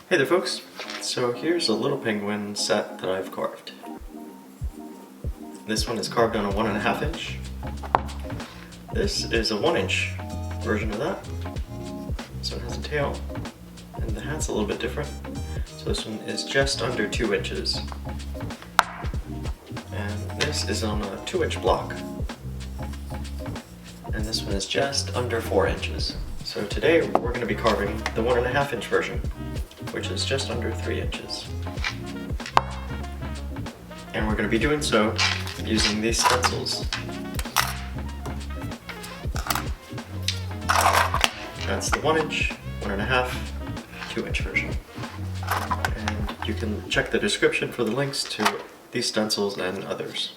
Hey there folks, so here's a little penguin set that I've carved. This one is carved on a 1.5 inch. This is a 1 inch version of that. This one has a tail, and the hat's a little bit different. So this one is just under 2 inches. And this is on a 2-inch block. And this one is just under 4 inches. So today we're going to be carving the 1.5 inch version, which is just under 3 inches. And we're going to be doing so using these stencils. That's the 1 inch, 1.5, 2 inch version. And you can check the description for the links to these stencils and others.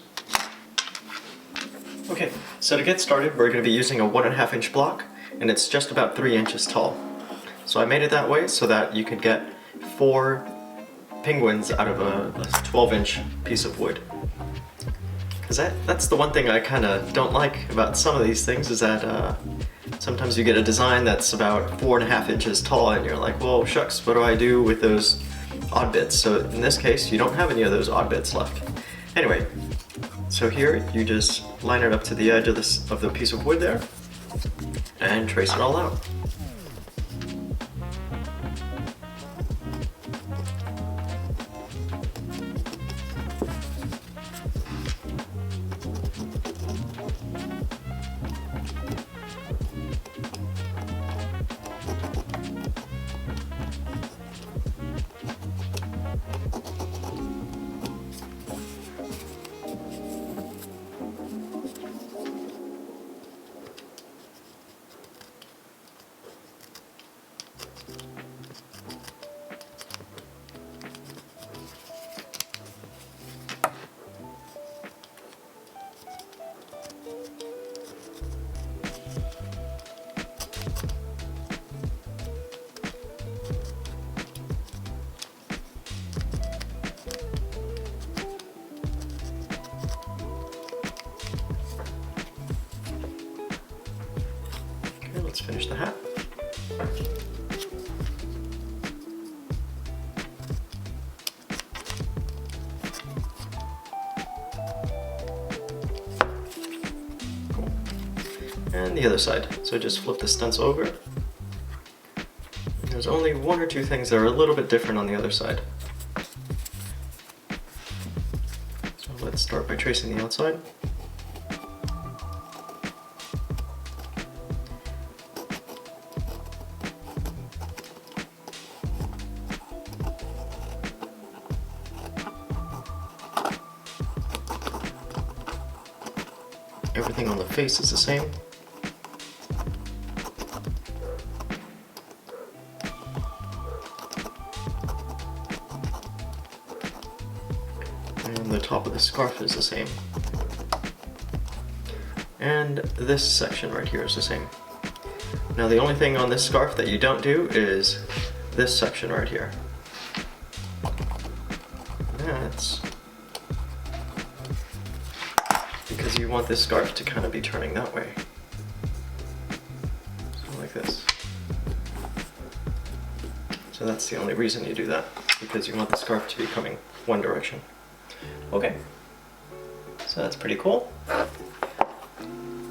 Okay, so to get started, we're going to be using a 1.5 inch block, and it's just about 3 inches tall. So I made it that way so that you could get 4 penguins out of a 12-inch piece of wood. Because that's the one thing I kind of don't like about some of these things, is that sometimes you get a design that's about 4.5 inches tall and you're like, well, shucks, what do I do with those odd bits? So in this case, you don't have any of those odd bits left. Anyway, so here you just line it up to the edge of the piece of wood there and trace it all out. Let's finish the hat. Cool. And the other side. So just flip the stencil over. There's only 1 or 2 things that are a little bit different on the other side. So let's start by tracing the outside. Everything on the face is the same. And the top of the scarf is the same. And this section right here is the same. Now the only thing on this scarf that you don't do is this section right here. That's because you want this scarf to kind of be turning that way. So like this. So that's the only reason you do that, because you want the scarf to be coming one direction. Okay, so that's pretty cool.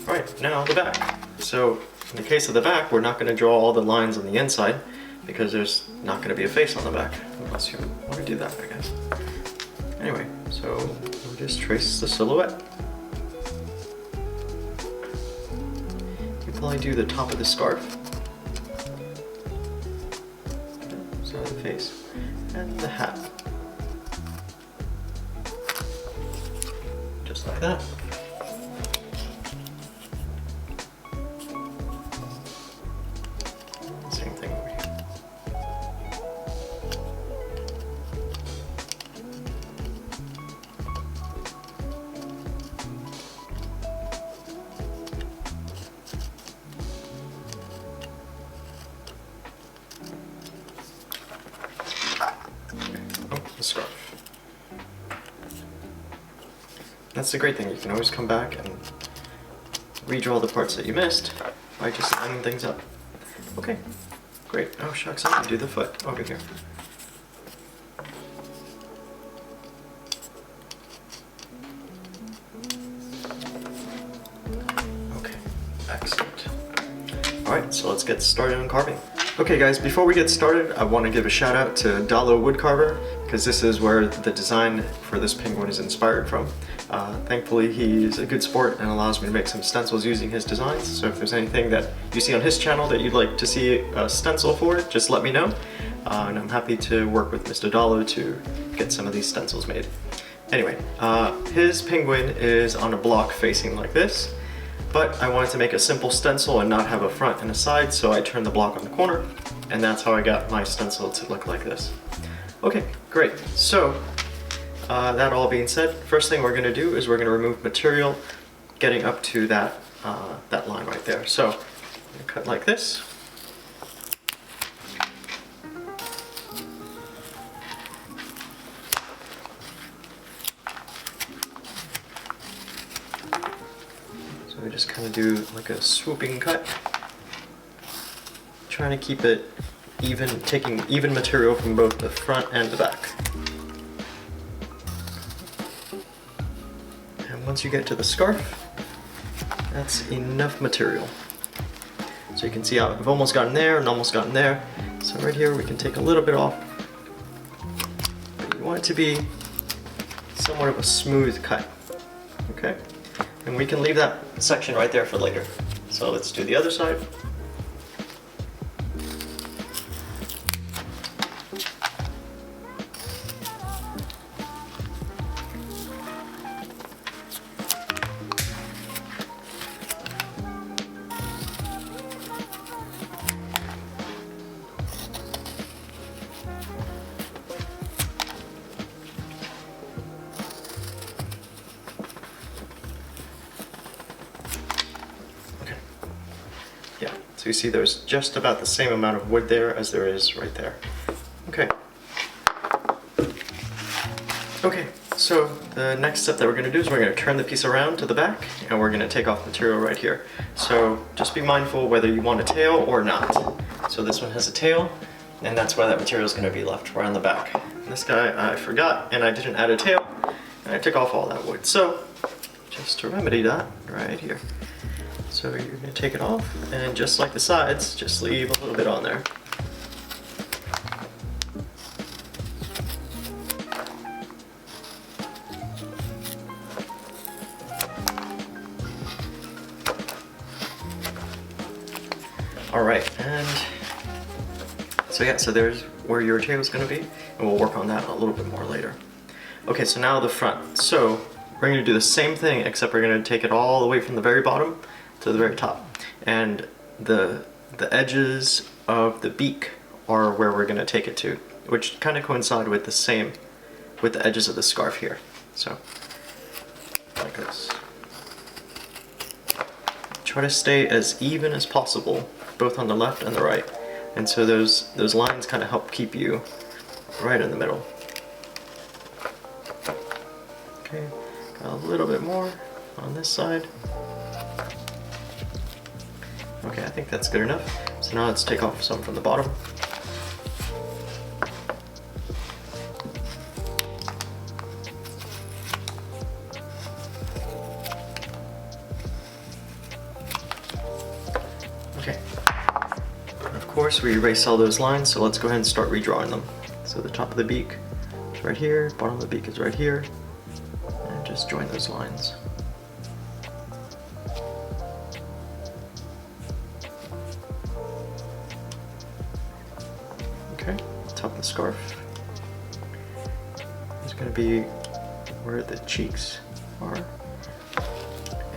Alright, now the back. So in the case of the back, we're not going to draw all the lines on the inside because there's not going to be a face on the back, unless you want to do that, I guess. Anyway, so we'll just trace the silhouette. Probably do the top of the scarf, so the face, and the hat, just like that. Same thing over here. The scarf. That's the great thing, you can always come back and redraw the parts that you missed by just lining things up. Okay, great. Oh shucks, I can do the foot over here. Alright, so let's get started on carving. Okay guys, before we get started, I want to give a shout out to Dalo Woodcarver, because this is where the design for this penguin is inspired from. Thankfully he's a good sport and allows me to make some stencils using his designs, so if there's anything that you see on his channel that you'd like to see a stencil for, just let me know. And I'm happy to work with Mr. Dalo to get some of these stencils made. Anyway, his penguin is on a block facing like this, but I wanted to make a simple stencil and not have a front and a side, so I turned the block on the corner, and that's how I got my stencil to look like this. Okay, great. So, that all being said, first thing we're going to do is we're going to remove material getting up to that, that line right there. So, I'm going to cut like this. So we just kind of do like a swooping cut, trying to keep it even, taking even material from both the front and the back. And once you get to the scarf, that's enough material. So you can see how I've almost gotten there and almost gotten there. So right here we can take a little bit off. But you want it to be somewhat of a smooth cut, okay? And we can leave that section right there for later. So let's do the other side. Yeah, so you see there's just about the same amount of wood there as there is right there. Okay. Okay, so the next step that we're going to do is we're going to turn the piece around to the back and we're going to take off material right here. So just be mindful whether you want a tail or not. So this one has a tail and that's where that material is going to be left, right on the back. And this guy I forgot and I didn't add a tail and I took off all that wood. So just to remedy that, right here. So you're going to take it off, and just like the sides, just leave a little bit on there. Alright, and so yeah, so there's where your tail is going to be, and we'll work on that a little bit more later. Okay, so now the front. So we're going to do the same thing, except we're going to take it all the way from the very bottom to the very top, and the edges of the beak are where we're going to take it to, which kind of coincide with the edges of the scarf here. So like this. Try to stay as even as possible, both on the left and the right, and so those lines kind of help keep you right in the middle. Okay, got a little bit more on this side. Okay, I think that's good enough. So now let's take off some from the bottom. Okay. Of course, we erase all those lines, so let's go ahead and start redrawing them. So the top of the beak is right here, bottom of the beak is right here, and just join those lines. Top of the scarf is going to be where the cheeks are,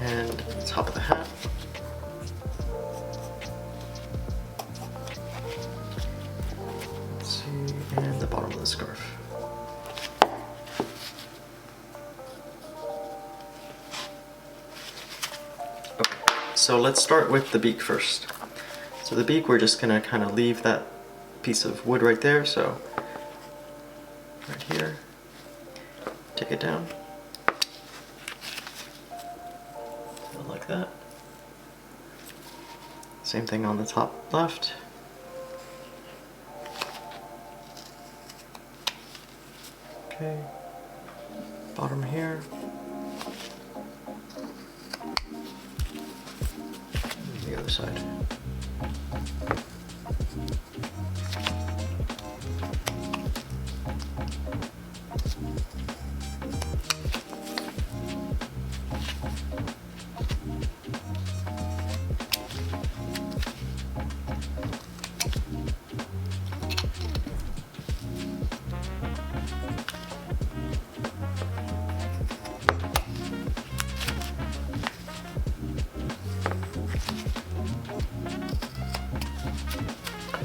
and the top of the hat. Let's see, and the bottom of the scarf. Okay, so let's start with the beak first. So the beak, we're just going to kind of leave that piece of wood right there, so right here, take it down, like that. Same thing on the top left. Okay, bottom here. And the other side.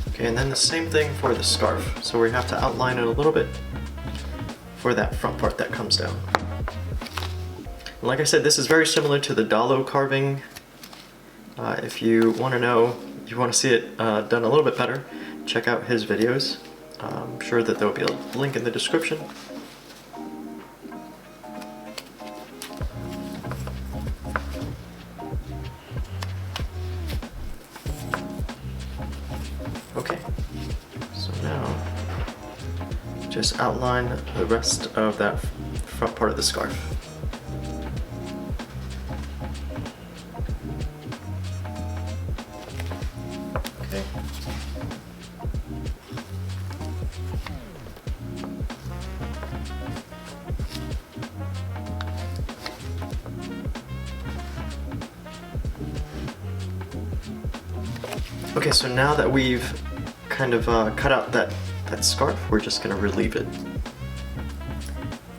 Okay, and then the same thing for the scarf. So we have to outline it a little bit for that front part that comes down. And like I said, this is very similar to the Dalo carving. If you want to know, if you want to see it done a little bit better, check out his videos. I'm sure that there will be a link in the description. Okay, so now just outline the rest of that front part of the scarf. Okay. Okay, so now that we've kind of cut out that scarf, we're just going to relieve it.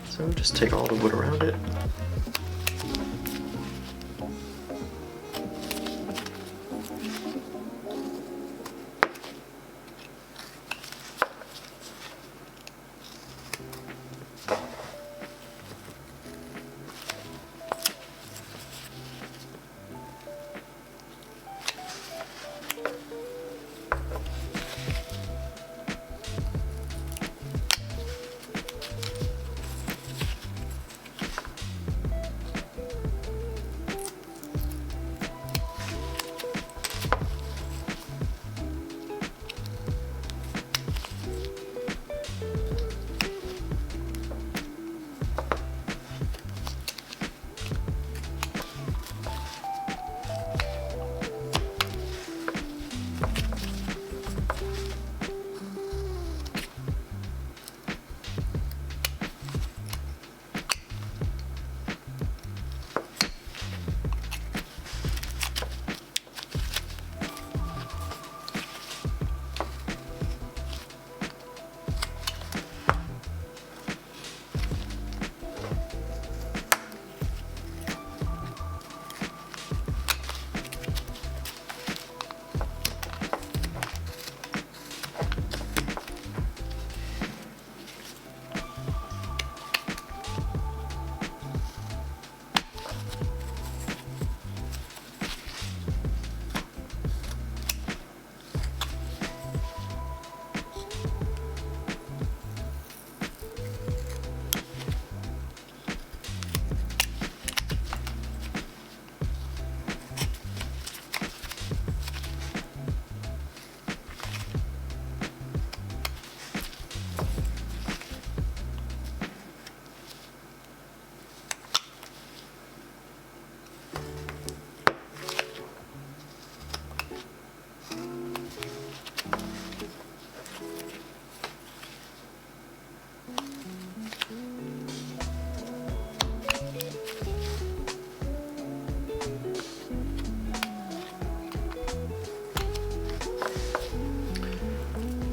So just take all the wood around it.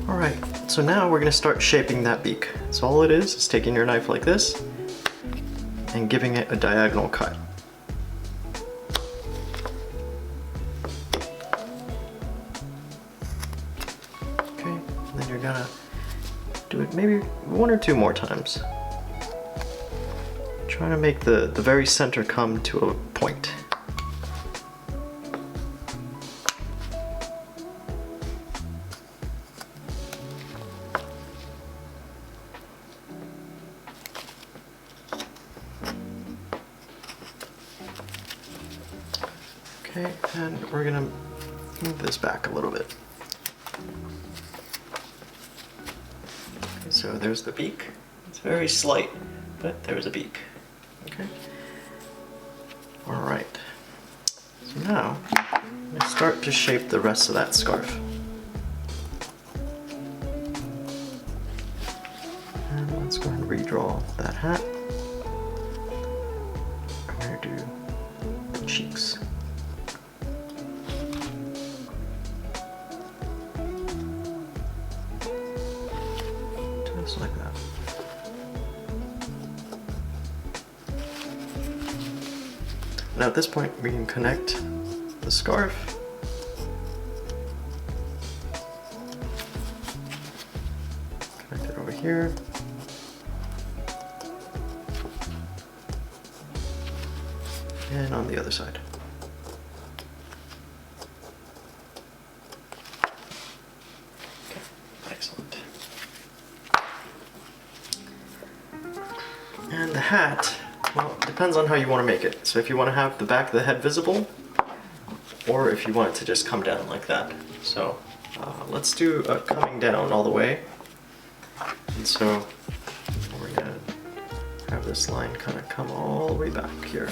Alright, so now we're going to start shaping that beak. So all it is taking your knife like this and giving it a diagonal cut. Okay, and then you're gonna do it maybe 1 or 2 more times. Trying to make the very center come to a point. Okay, and we're gonna move this back a little bit. Okay, so there's the beak. It's very slight, but there's a beak. Okay. Alright. So now, I'm gonna start to shape the rest of that scarf. And let's go ahead and redraw that hat. I'm going to do the cheeks. Just like that. Now at this point we can connect the scarf here. And on the other side. Okay, excellent. And the hat, well, it depends on how you want to make it. So if you want to have the back of the head visible, or if you want it to just come down like that. So let's do a coming down all the way. And so we're gonna have this line kind of come all the way back here.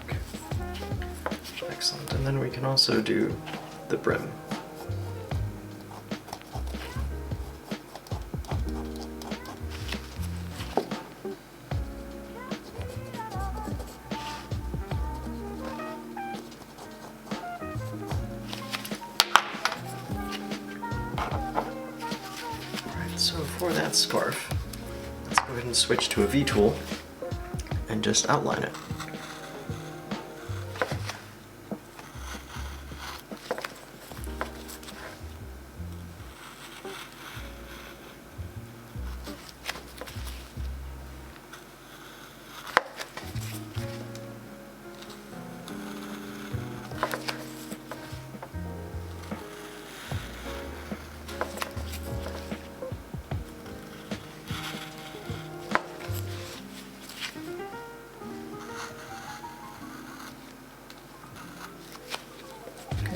Okay. Excellent. And then we can also do the brim. So for that scarf, let's go ahead and switch to a V tool and just outline it.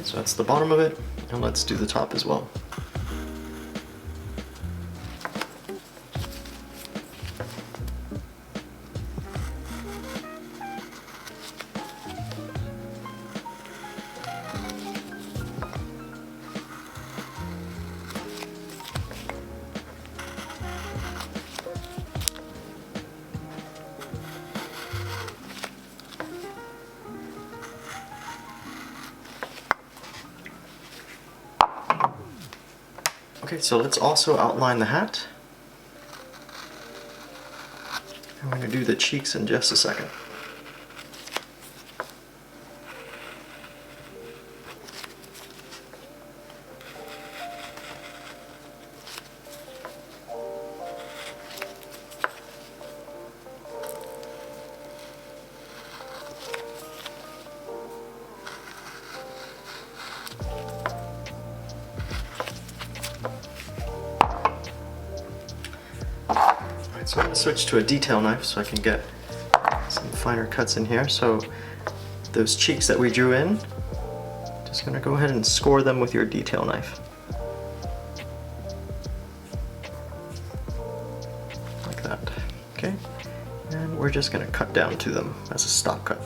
So that's the bottom of it, and let's do the top as well. Okay, so let's also outline the hat. I'm going to do the cheeks in just a second. So I'm going to switch to a detail knife so I can get some finer cuts in here. So those cheeks that we drew in, just going to go ahead and score them with your detail knife. Like that. Okay? And we're just going to cut down to them as a stop cut.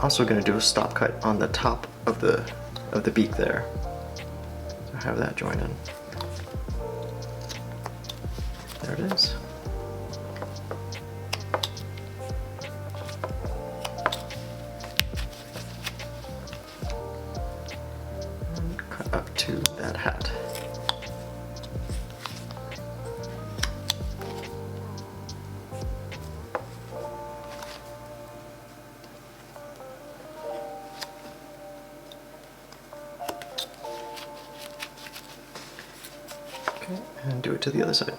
Also going to do a stop cut on the top of the beak there. So have that join in. There it is. And cut up to that hat. Okay, and do it to the other side.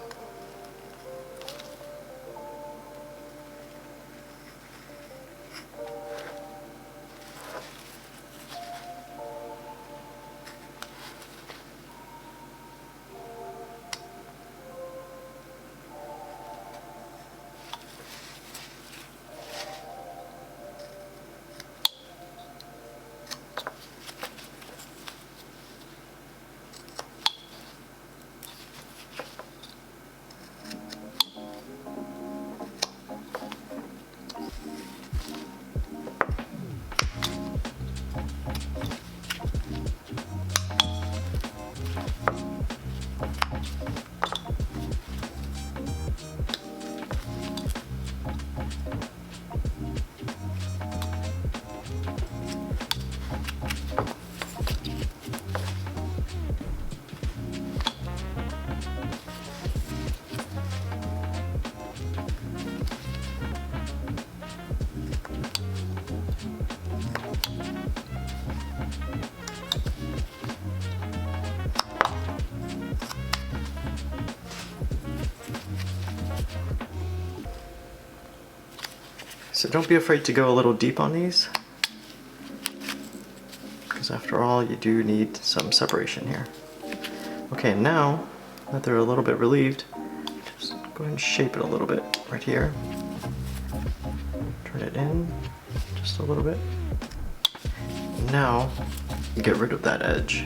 So don't be afraid to go a little deep on these, because after all, you do need some separation here. Okay, now that they're a little bit relieved, just go ahead and shape it a little bit right here. Turn it in just a little bit. Now, get rid of that edge.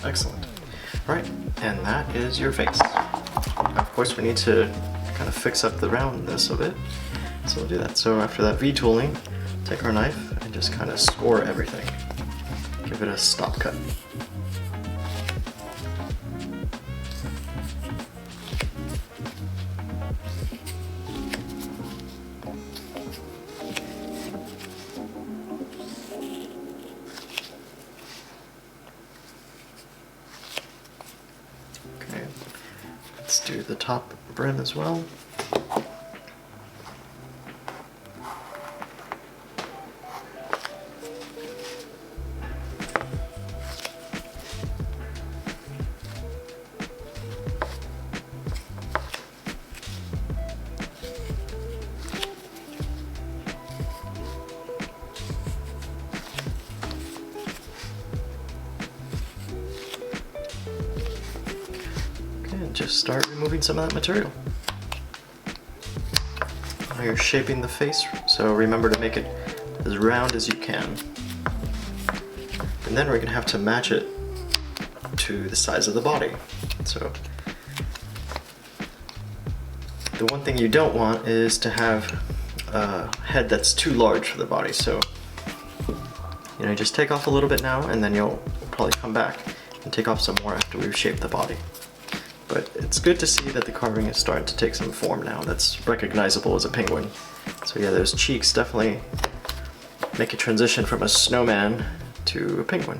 Excellent. Alright, and that is your face. Now, of course, we need to kind of fix up the roundness of it, so we'll do that. So after that V-tooling, take our knife and just kind of score everything. Give it a stop cut. Okay, let's do the top brim as well. Just start removing some of that material. Now you're shaping the face, so remember to make it as round as you can. And then we're going to have to match it to the size of the body. So the one thing you don't want is to have a head that's too large for the body. So just take off a little bit now, and then you'll probably come back and take off some more after we've shaped the body. But it's good to see that the carving is starting to take some form now that's recognizable as a penguin. So yeah, those cheeks definitely make a transition from a snowman to a penguin.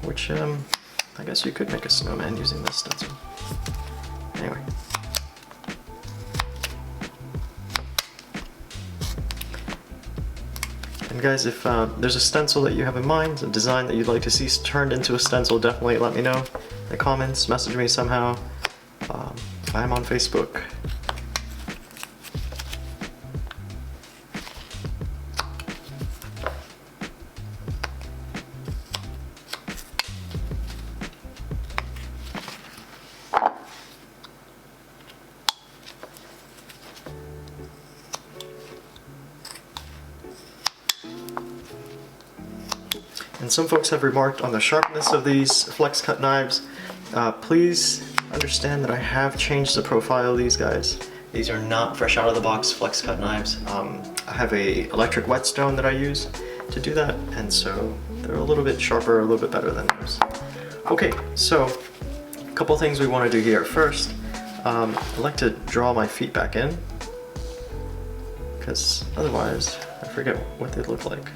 Which, I guess you could make a snowman using this stencil. Anyway. And guys, if there's a stencil that you have in mind, a design that you'd like to see turned into a stencil, definitely let me know. In the comments, message me somehow. I'm on Facebook. And some folks have remarked on the sharpness of these flex cut knives. Please understand that I have changed the profile of these guys. These are not fresh out of the box flex cut knives. I have a electric whetstone that I use to do that, and so they're a little bit sharper, a little bit better than those. Okay, so a couple things we want to do here. First, I like to draw my feet back in, because otherwise I forget what they look like.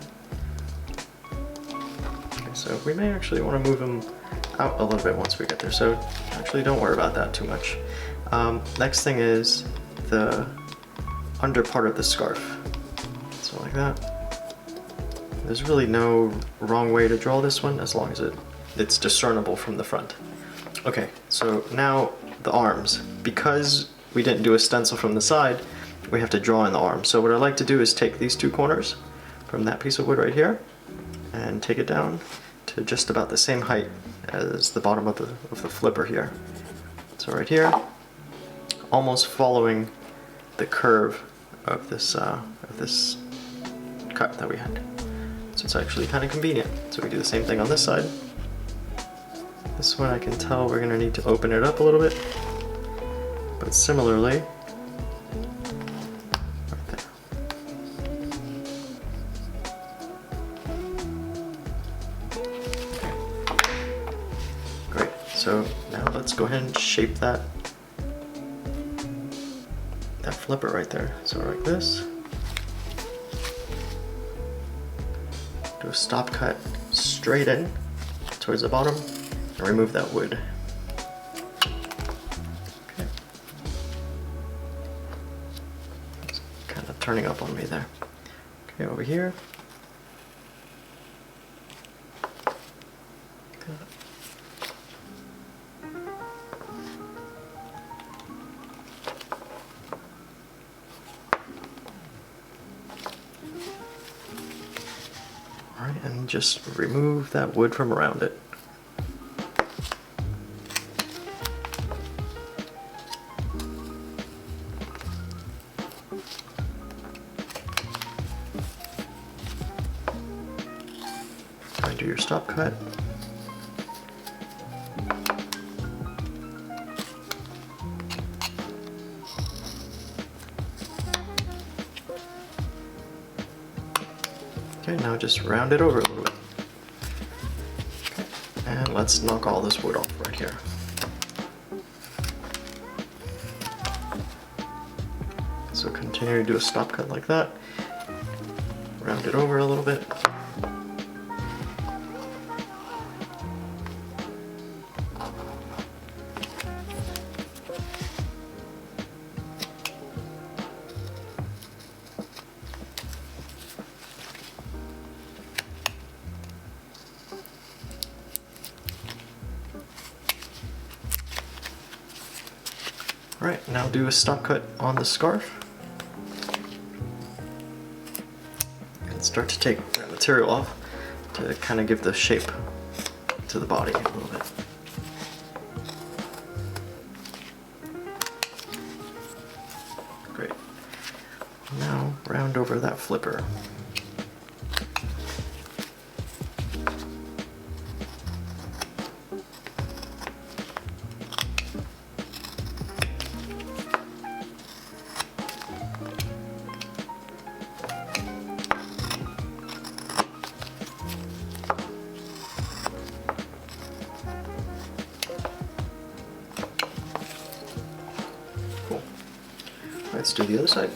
Okay, so we may actually want to move them out a little bit once we get there, so actually don't worry about that too much. Next thing is the under part of the scarf. So like that. There's really no wrong way to draw this one as long as it's discernible from the front. Okay, so now the arms. Because we didn't do a stencil from the side, we have to draw in the arms. So what I like to do is take these two corners from that piece of wood right here and take it down to just about the same height as the bottom of the flipper here. So right here, almost following the curve of this cut that we had. So it's actually kind of convenient. So we do the same thing on this side. This one I can tell we're gonna need to open it up a little bit, but similarly, right there. Great, so now let's go ahead and shape that flipper right there. So like this. Do a stop cut straight in towards the bottom and remove that wood. Okay. turning up on me there. Okay, over here. Alright, and just remove that wood from around it. And do your stop cut. Okay, now just round it over a little bit. Okay. And let's knock all this wood off right here. So continue to do a stop cut like that. Round it over a little bit. Alright, now do a stop cut on the scarf. And start to take that material off to kind of give the shape to the body a little bit. Great. Now round over that flipper. Cool. Let's do the other side.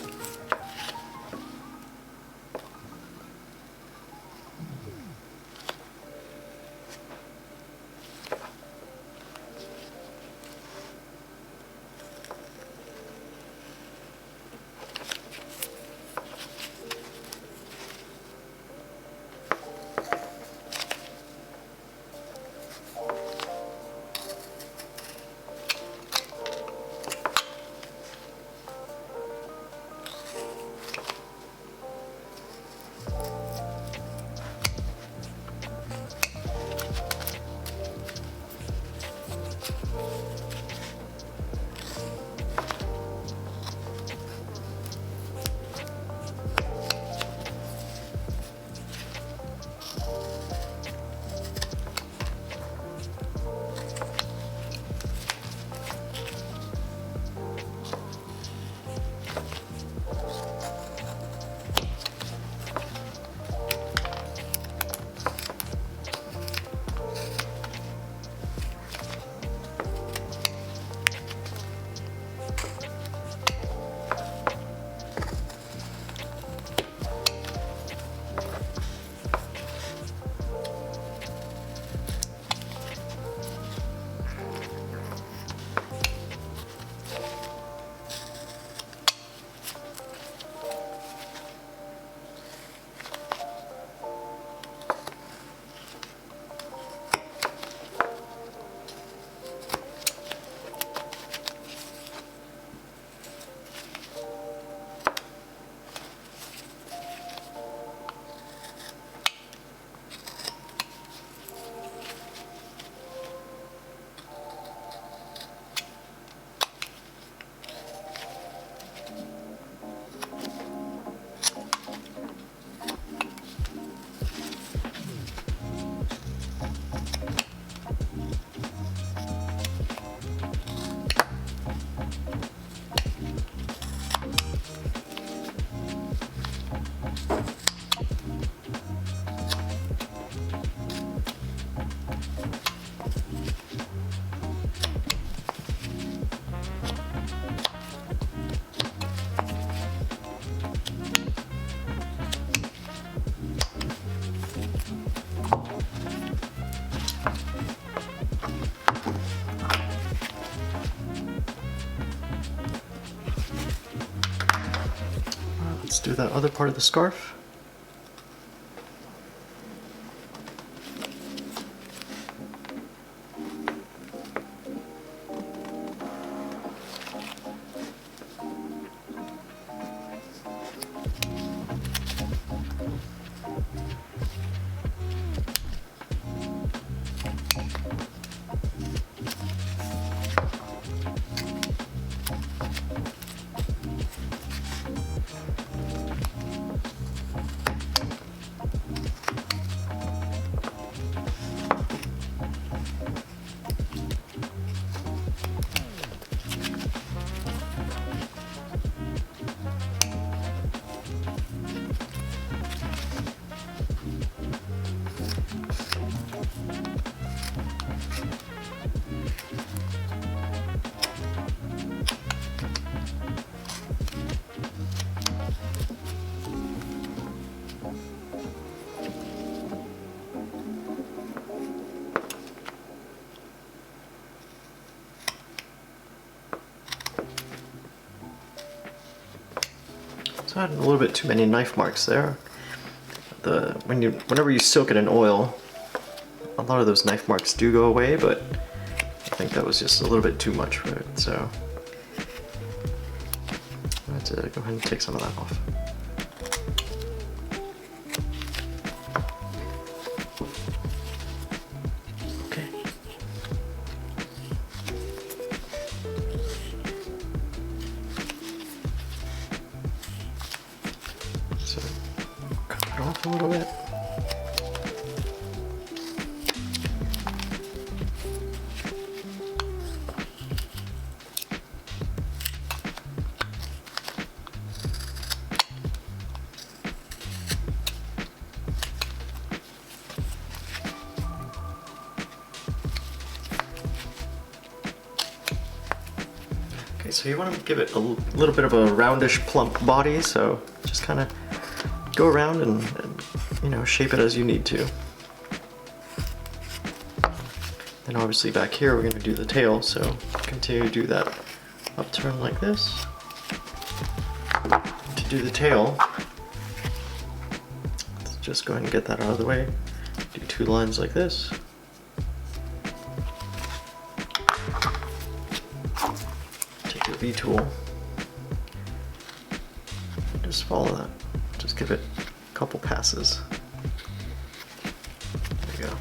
Let's do that other part of the scarf. So I had a little bit too many knife marks there. Whenever you soak it in oil, a lot of those knife marks do go away, but I think that was just a little bit too much for it, so I had to go ahead and take some of that off. Okay. So cut it off a little bit. Okay, so you want to give it a little bit of a roundish, plump body, so just kind of go around and you know, shape it as you need to. Then obviously back here we're going to do the tail, so continue to do that upturn like this. To do the tail, let's just go ahead and get that out of the way. Do 2 lines like this. Take your V-tool. Just follow that. Just give it a couple passes. There you go.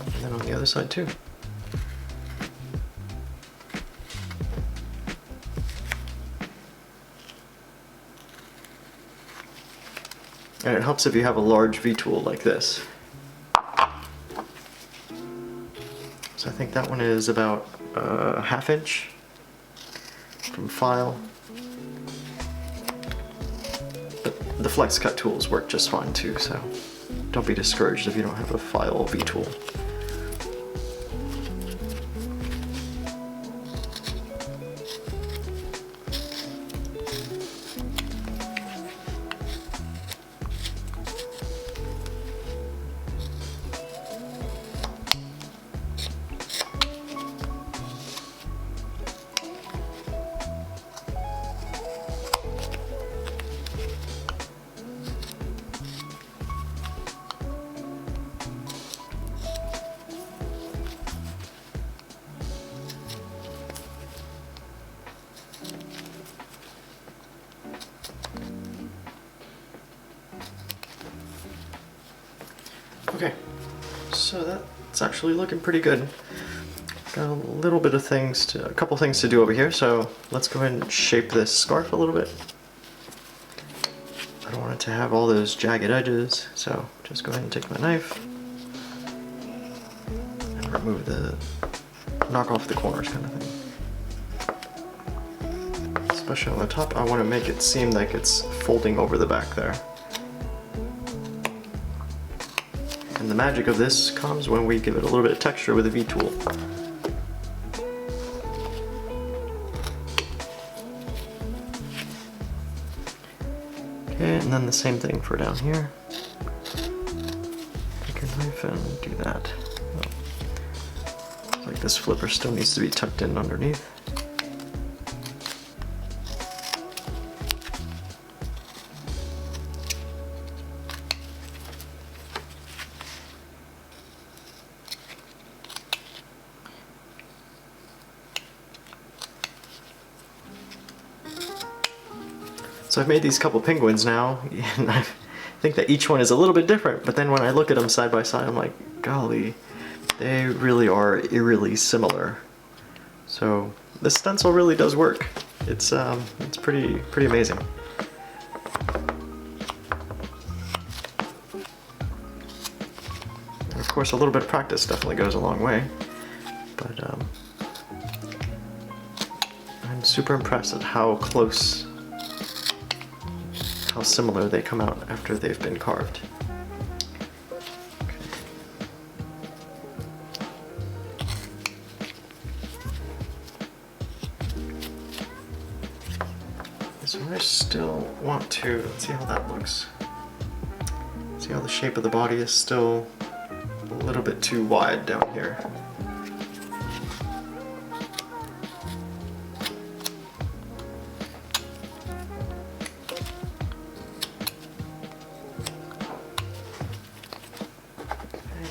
And then on the other side too. And it helps if you have a large V-tool like this. So I think that one is about a 1/2 inch from file. But the flex cut tools work just fine too, so don't be discouraged if you don't have a file V-tool. Okay, so that's actually looking pretty good. Got a little bit of a couple things to do over here, so let's go ahead and shape this scarf a little bit. I don't want it to have all those jagged edges, so just go ahead and take my knife and remove knock off the corners kind of thing. Especially on the top, I want to make it seem like it's folding over the back there. And the magic of this comes when we give it a little bit of texture with a V-tool. Okay, and then the same thing for down here. Take your knife and do that. Oh. Like this flipper still needs to be tucked in underneath. So I've made these couple penguins now, and I think that each one is a little bit different, but then when I look at them side by side, I'm like, golly, they really are eerily similar. So this stencil really does work. It's pretty amazing. And of course, a little bit of practice definitely goes a long way, but I'm super impressed at how close, how similar they come out after they've been carved. So I still want to, let's see how that looks. See how the shape of the body is still a little bit too wide down here. Okay,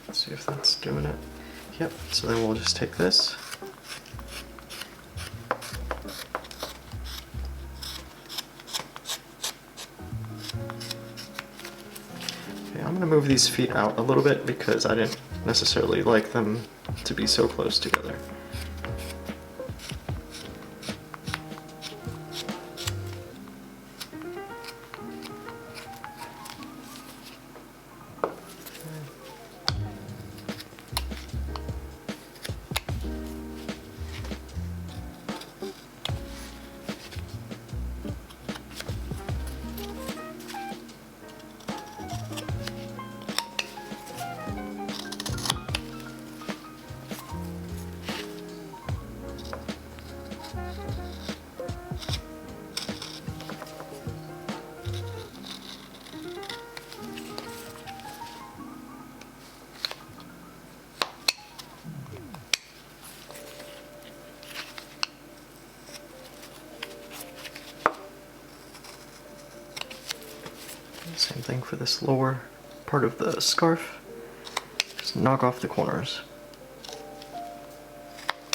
let's see if that's doing it. Yep, so then we'll just take this. I'm going to move these feet out a little bit because I didn't necessarily like them to be so close together. Same thing for this lower part of the scarf. Just knock off the corners.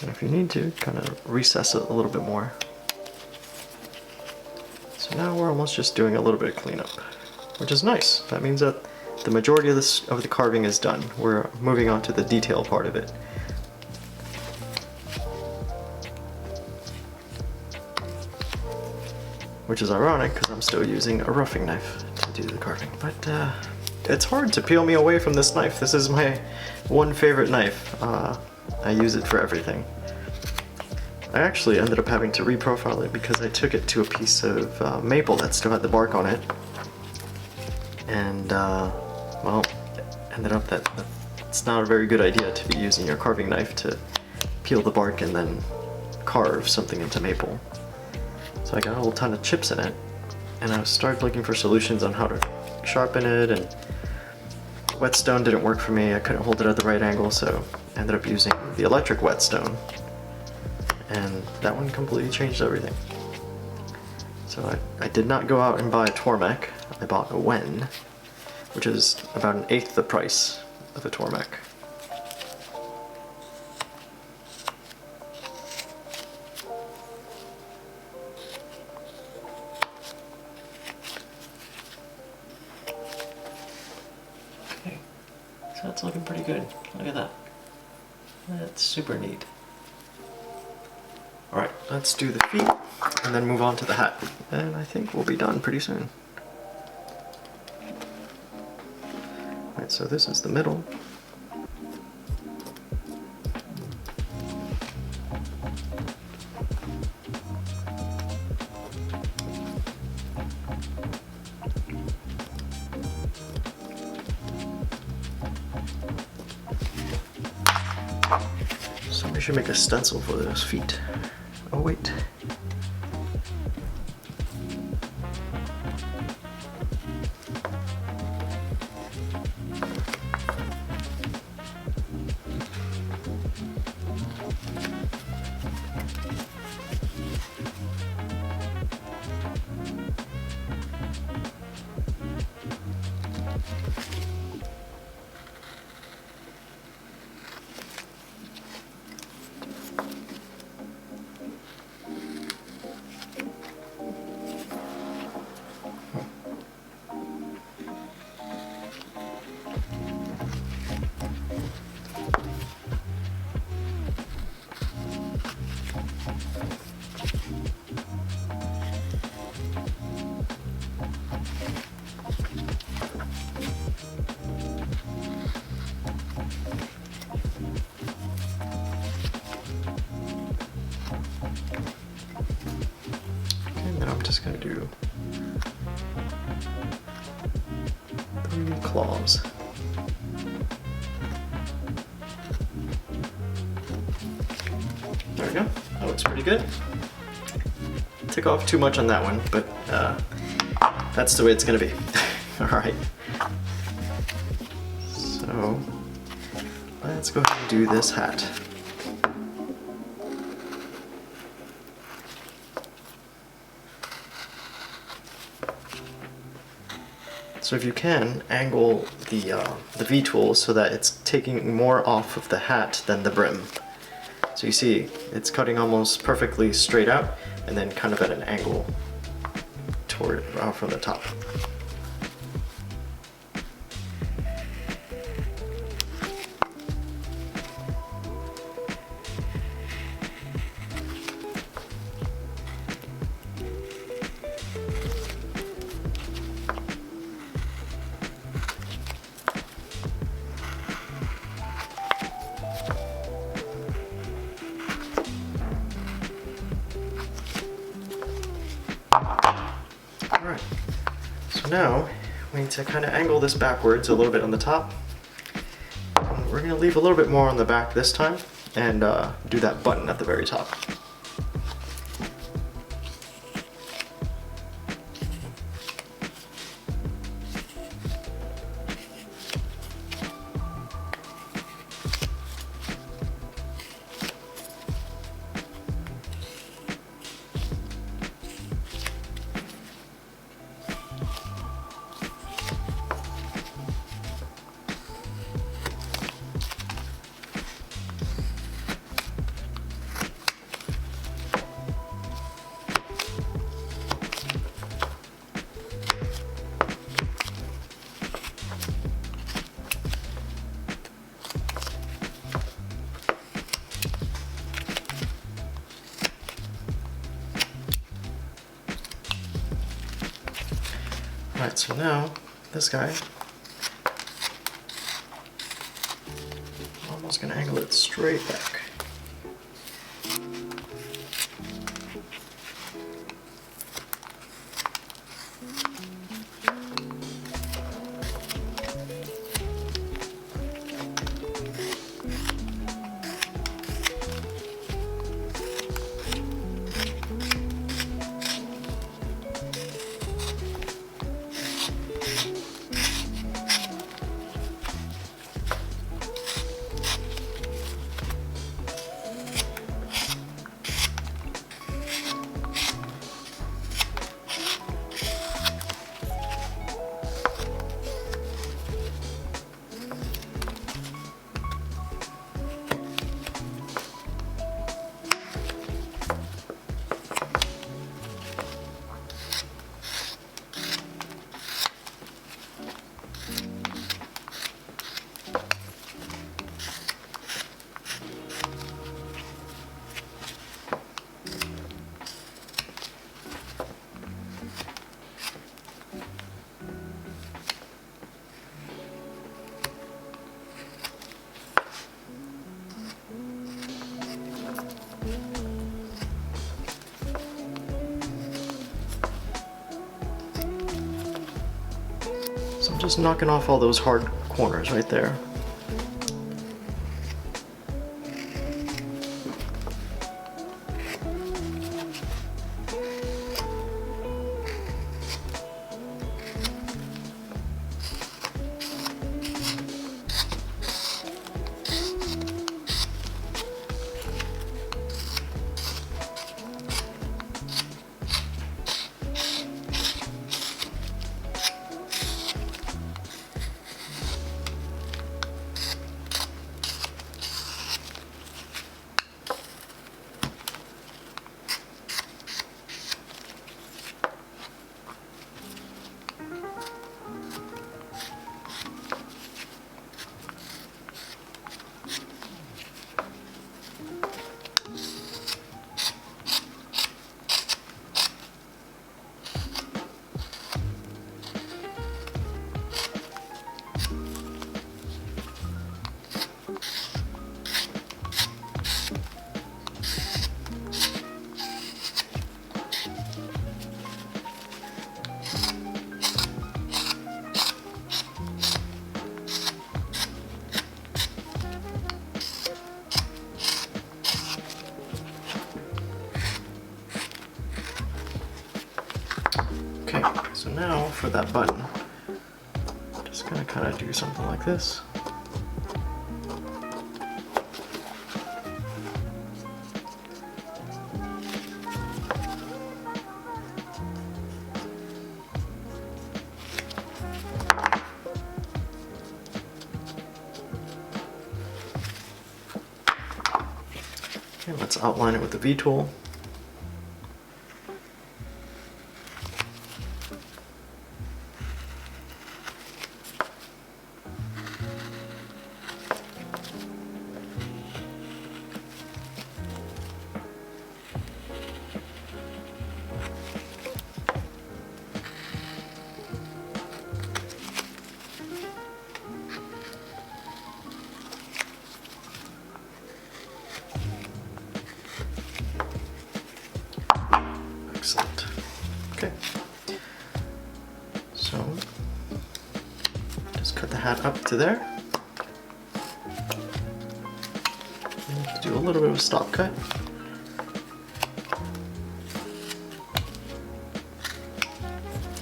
And if you need to, kind of recess it a little bit more. So now we're almost just doing a little bit of cleanup, which is nice. That means that the majority of the carving is done. We're moving on to the detail part of it. Which is ironic because I'm still using a roughing knife to do the carving. But it's hard to peel me away from this knife. This is my one favorite knife. I use it for everything. I actually ended up having to reprofile it because I took it to a piece of maple that still had the bark on it. And, well, it ended up that it's not a very good idea to be using your carving knife to peel the bark and then carve something into maple. So I got a whole ton of chips in it, and I started looking for solutions on how to sharpen it, and whetstone didn't work for me. I couldn't hold it at the right angle, so I ended up using the electric whetstone, and that one completely changed everything. So I did not go out and buy a Tormek. I bought a Wen, which is about 1/8 the price of a Tormek. So that's looking pretty good. Look at that. That's super neat. Alright, let's do the feet and then move on to the hat. And I think we'll be done pretty soon. Alright, so this is the middle. Somebody should make a stencil for those feet. Oh wait. just gonna do 3 claws. There we go. That looks pretty good. Took off too much on that one, but that's the way it's gonna be. Alright. So let's go ahead and do this hat. So if you can, angle the V-tool so that it's taking more off of the hat than the brim. So you see, it's cutting almost perfectly straight out and then kind of at an angle toward from the top. Alright, so now we need to kind of angle this backwards a little bit on the top. We're going to leave a little bit more on the back this time and do that button at the very top. Alright, so now this guy, I'm almost going to angle it straight back. So I'm just knocking off all those hard corners right there. So now for that button, I'm just gonna kind of do something like this. Okay, let's outline it with the V tool. Excellent. Okay. So just cut the hat up to there. And do a little bit of a stop cut.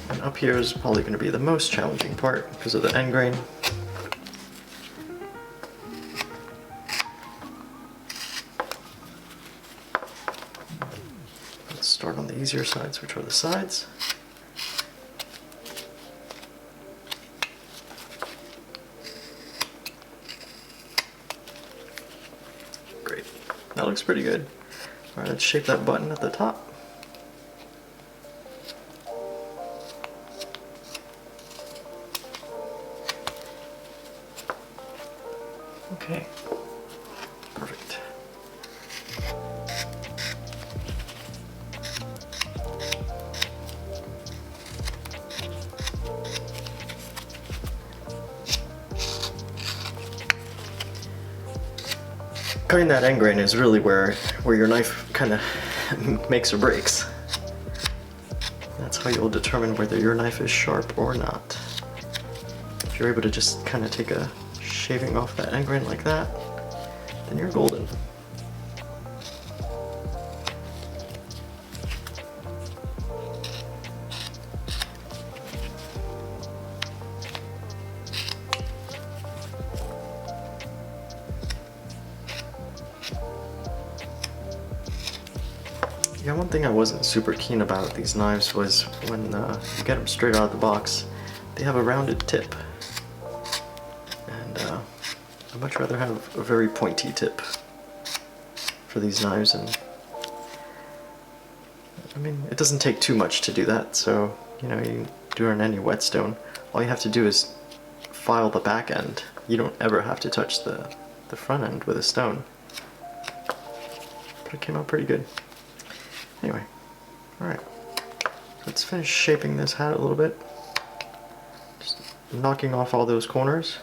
And up here is probably going to be the most challenging part because of the end grain. Start on the easier sides, which are the sides. Great. That looks pretty good. Alright, let's shape that button at the top. Okay. Perfect. Cutting that end grain is really where your knife kind of makes or breaks. That's how you'll determine whether your knife is sharp or not. If you're able to just kind of take a shaving off that end grain like that, then you're golden. Yeah, one thing I wasn't super keen about these knives was when you get them straight out of the box, they have a rounded tip. And I'd much rather have a very pointy tip for these knives. And I mean, it doesn't take too much to do that, so you know, you do it on any whetstone. All you have to do is file the back end. You don't ever have to touch the front end with a stone. But it came out pretty good. Anyway, alright, let's finish shaping this hat a little bit. Just knocking off all those corners.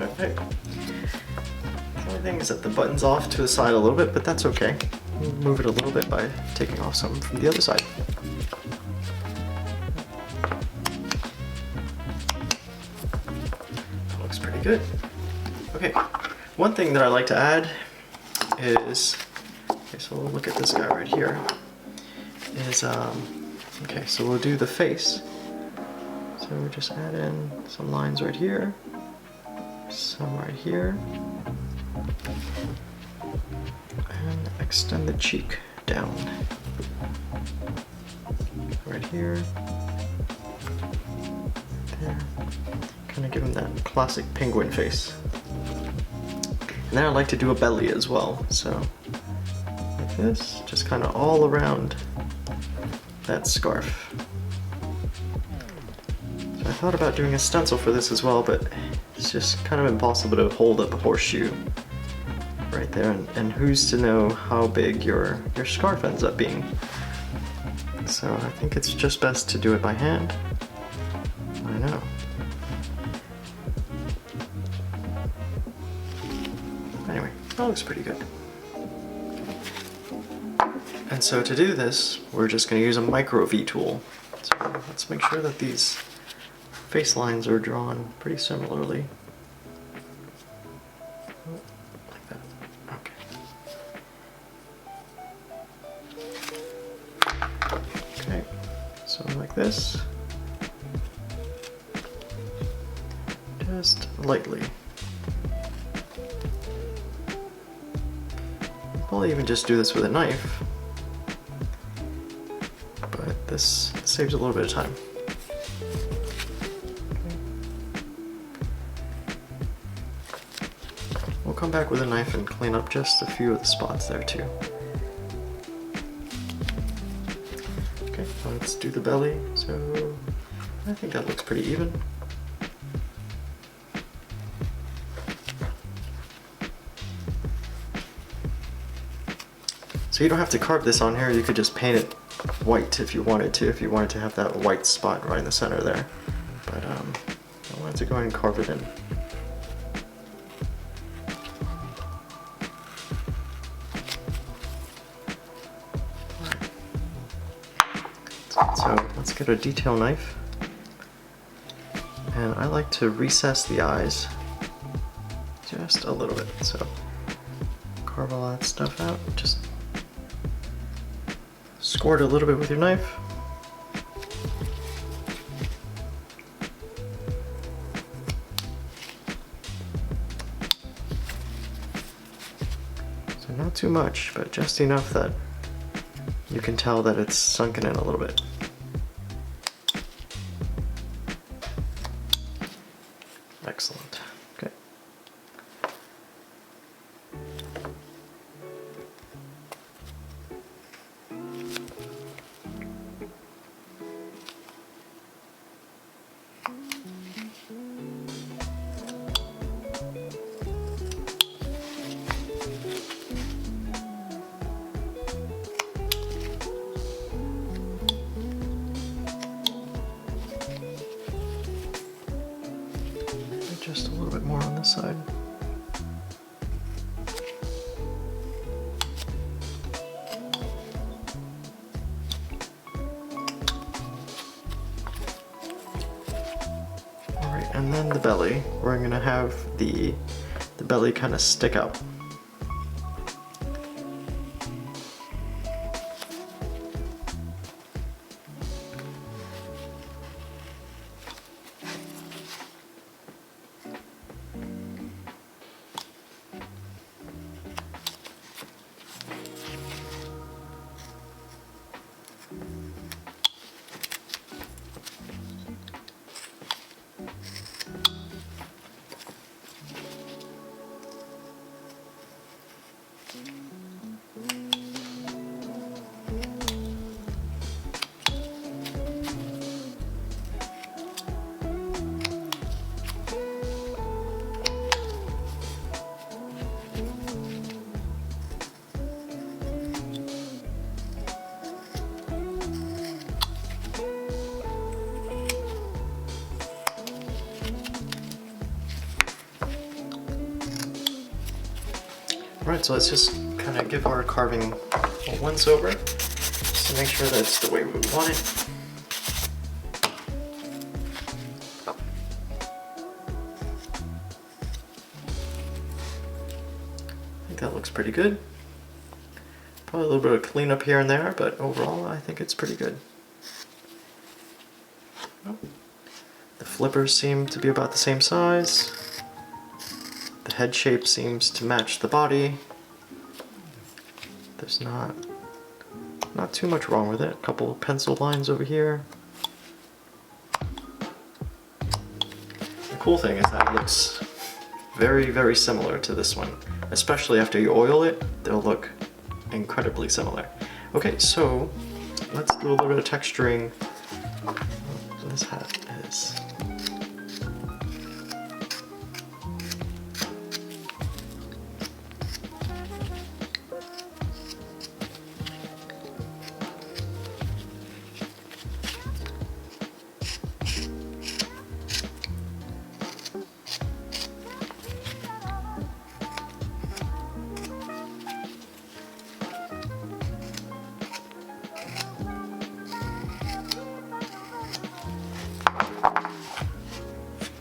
Okay. The only thing is that the button's off to the side a little bit, but that's okay. We'll move it a little bit by taking off some from the other side. That looks pretty good. Okay, one thing that I like to add is, okay, so we'll look at this guy right here, is, okay, so we'll do the face. So we'll just add in some lines right here. Some right here, and extend the cheek down right here, there, kind of give him that classic penguin face. And then I like to do a belly as well, so like this, just kind of all around that scarf. So I thought about doing a stencil for this as well, but it's just kind of impossible to hold up a horseshoe right there, and who's to know how big your scarf ends up being. So I think it's just best to do it by hand. I know. Anyway, that looks pretty good. And so to do this, we're just going to use a micro V tool. So let's make sure that these face lines are drawn pretty similarly. Like that. Okay. Okay, so like this. Just lightly. I'll even just do this with a knife. But this saves a little bit of time. We'll come back with a knife and clean up just a few of the spots there too. Okay, let's do the belly. So I think that looks pretty even. So you don't have to carve this on here, you could just paint it white if you wanted to have that white spot right in the center there. But I wanted to go ahead and carve it in. So let's get a detail knife. And I like to recess the eyes just a little bit. So carve all that stuff out. Just squirt a little bit with your knife. So not too much, but just enough that you can tell that it's sunken in a little bit. Excellent. Okay. Just a little bit more on this side. Alright, and then the belly. We're going to have the belly kind of stick out. Alright, so let's just kind of give our carving a once over, just to make sure that it's the way we want it. I think that looks pretty good. Probably a little bit of cleanup here and there, but overall I think it's pretty good. The flippers seem to be about the same size. The head shape seems to match the body. There's not too much wrong with it. A couple of pencil lines over here. The cool thing is that it looks very, very similar to this one. Especially after you oil it, they'll look incredibly similar. Okay, so let's do a little bit of texturing. This hat is.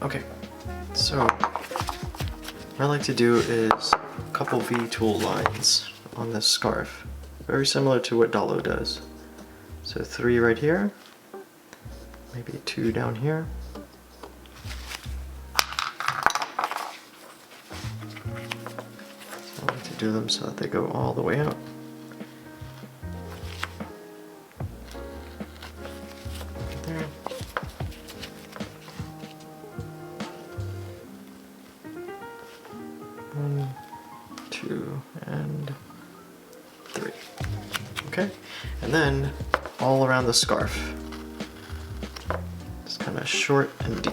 Okay, so what I like to do is a couple V-tool lines on this scarf. Very similar to what Dalo does. So 3 right here, maybe 2 down here. So I like to do them so that they go all the way out. There. 1, 2, and 3. Okay, and then all around the scarf. Just kind of short and deep.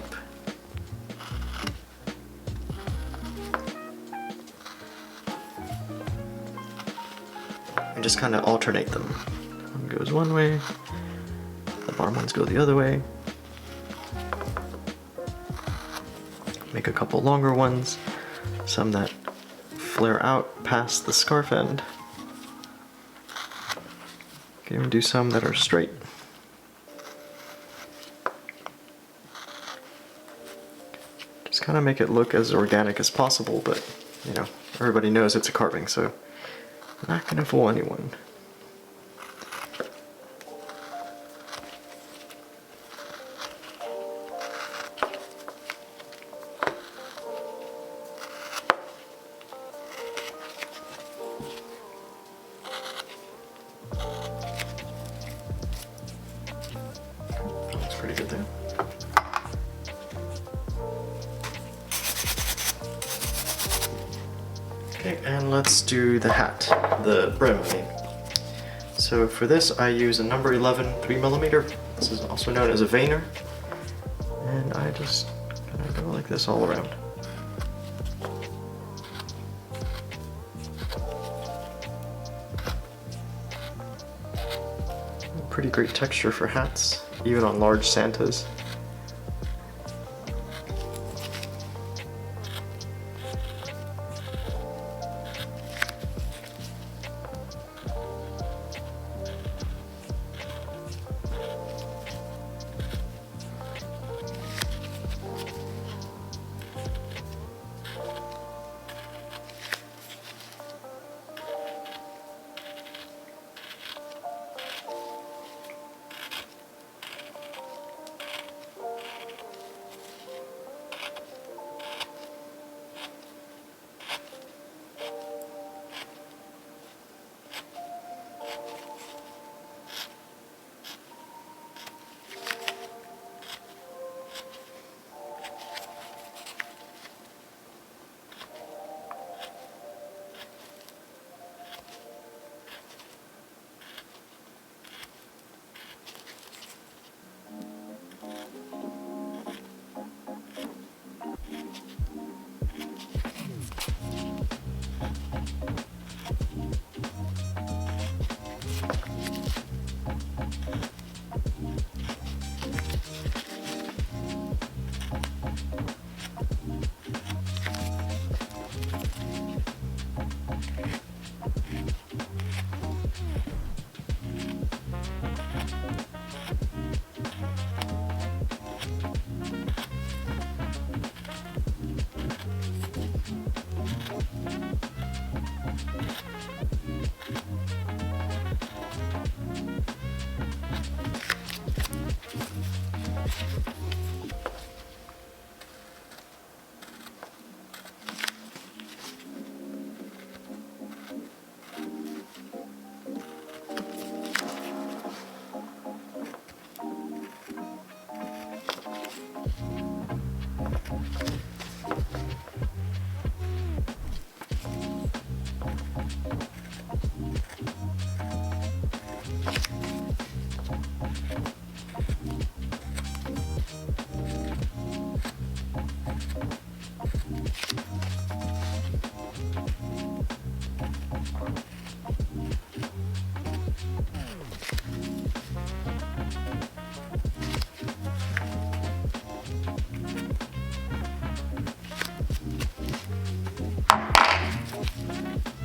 And just kind of alternate them. One goes one way, the bottom ones go the other way. Make a couple longer ones, some that flare out past the scarf end. Okay, and do some that are straight. Just kind of make it look as organic as possible, but you know, everybody knows it's a carving, so I'm not gonna fool anyone. That's pretty good there. Okay, and let's do the hat, the brim, I mean. So for this I use a number 11 3mm. This is also known as a veiner. And I just kind of go like this all around. Pretty great texture for hats, even on large Santas.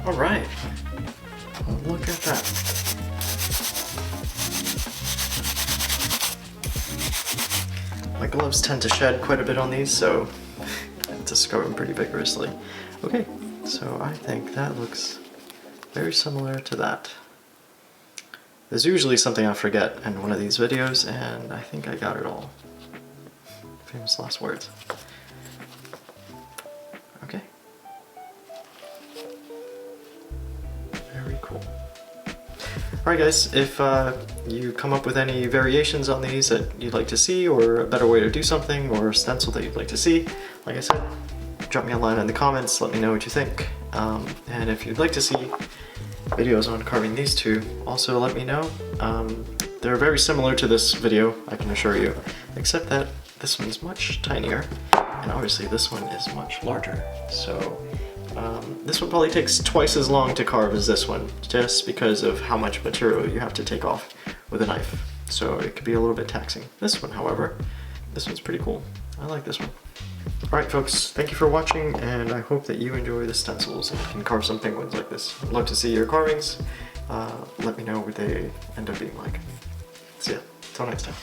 All right, look at that. Like gloves tend to shed quite a bit on these, so I have to scrub them pretty vigorously. Okay, so I think that looks very similar to that. There's usually something I forget in one of these videos, and I think I got it all. Famous last words. Okay. Very cool. Alright guys, if you come up with any variations on these that you'd like to see, or a better way to do something, or a stencil that you'd like to see, like I said, drop me a line in the comments, let me know what you think. And if you'd like to see videos on carving these two, also let me know. They're very similar to this video, I can assure you, except that this one's much tinier, and obviously this one is much larger. So this one probably takes twice as long to carve as this one, just because of how much material you have to take off with a knife. So it could be a little bit taxing. This one, however, this one's pretty cool. I like this one. Alright folks, thank you for watching, and I hope that you enjoy the stencils and can carve some penguins like this. I'd love to see your carvings. Let me know what they end up being like. See ya. Till next time.